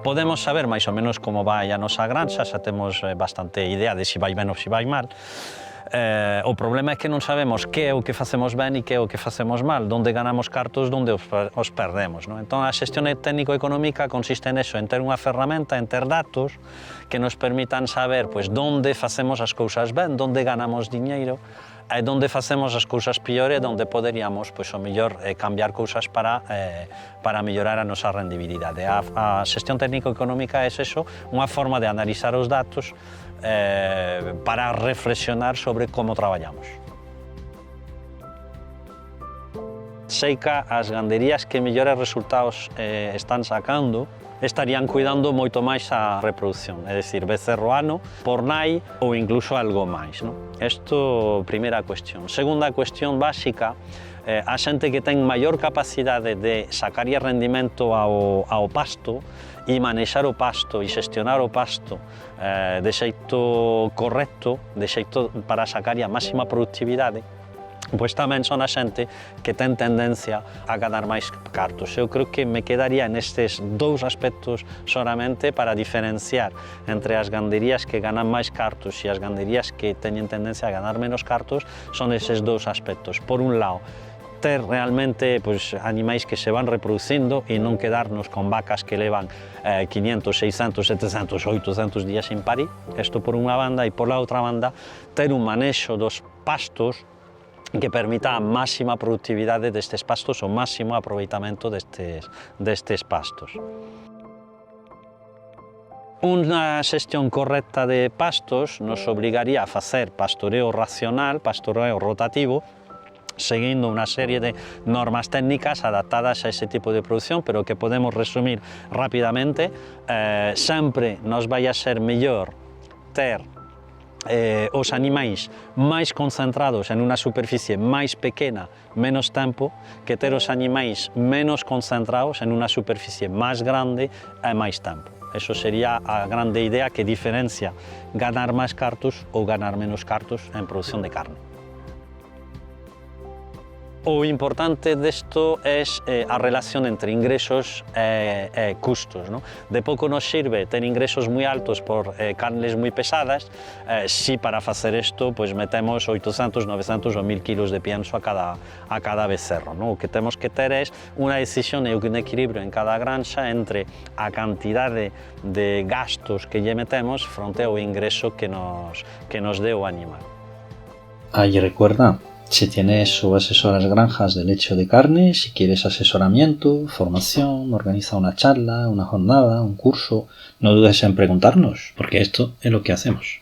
Podemos saber máis ou menos como vai a nosa granxa, xa temos bastante idea de se vai ben ou se vai mal. O problema é que non sabemos que é o que facemos ben e que é o que facemos mal, onde ganamos cartos, onde os perdemos, non? Entón, a xestión técnico-económica consiste neso, en ter unha ferramenta, en ter datos que nos permitan saber pois, onde facemos as cousas ben, onde ganamos diñeiro, e onde facemos as cousas piores, onde poderíamos, pois, o mellor, cambiar cousas para mellorar a nosa rendibilidade. A xestión técnico-económica é eso, unha forma de analizar os datos para reflexionar sobre como traballamos. Sei que as ganderías que mellores resultados están sacando estarían cuidando moito máis a reproducción, é dicir, becerro ano por nai ou incluso algo máis, non? Isto, primeira cuestión. Segunda cuestión básica, a xente que ten maior capacidade de sacar rendimento ao pasto e manexar o pasto e xestionar o pasto de xeito correcto, de xeito para sacar a máxima productividade, pois tamén son a xente que ten tendencia a ganar máis cartos. Eu creo que me quedaría nestes dous aspectos solamente para diferenciar entre as ganderías que ganan máis cartos e as ganderías que teñen tendencia a ganar menos cartos, son eses dous aspectos. Por un lado, ter realmente pois, animais que se van reproducindo e non quedarnos con vacas que levan 500, 600, 700, 800 días sin parir. Isto por unha banda, e por la outra banda, ter un manexo dos pastos que permita a máxima productividade destes pastos, o máximo aproveitamento destes pastos. Unha xestión correcta de pastos nos obrigaría a facer pastoreo racional, pastoreo rotativo, seguindo unha serie de normas técnicas adaptadas a ese tipo de producción, pero que podemos resumir rapidamente. Sempre nos vai a ser mellor ter os animais máis concentrados en unha superficie máis pequena, menos tempo, que ter os animais menos concentrados en unha superficie máis grande e máis tempo. Eso sería a grande idea que diferencia ganar máis cartos ou ganar menos cartos en produción de carne. O importante desto é a relación entre ingresos e custos, ¿no? De pouco nos sirve ter ingresos moi altos por carnes moi pesadas, si para facer isto pues, metemos 800, 900 ou 1000 kilos de pienso a cada becerro, ¿no? O que temos que ter é unha decisión e un equilibrio en cada granxa entre a cantidade de gastos que lle metemos fronte ao ingreso que nos dé o animal. Ahí recuerda, si tienes o asesoras granjas de leche o de carne, si quieres asesoramiento, formación, organiza una charla, una jornada, un curso, no dudes en preguntarnos, porque esto es lo que hacemos.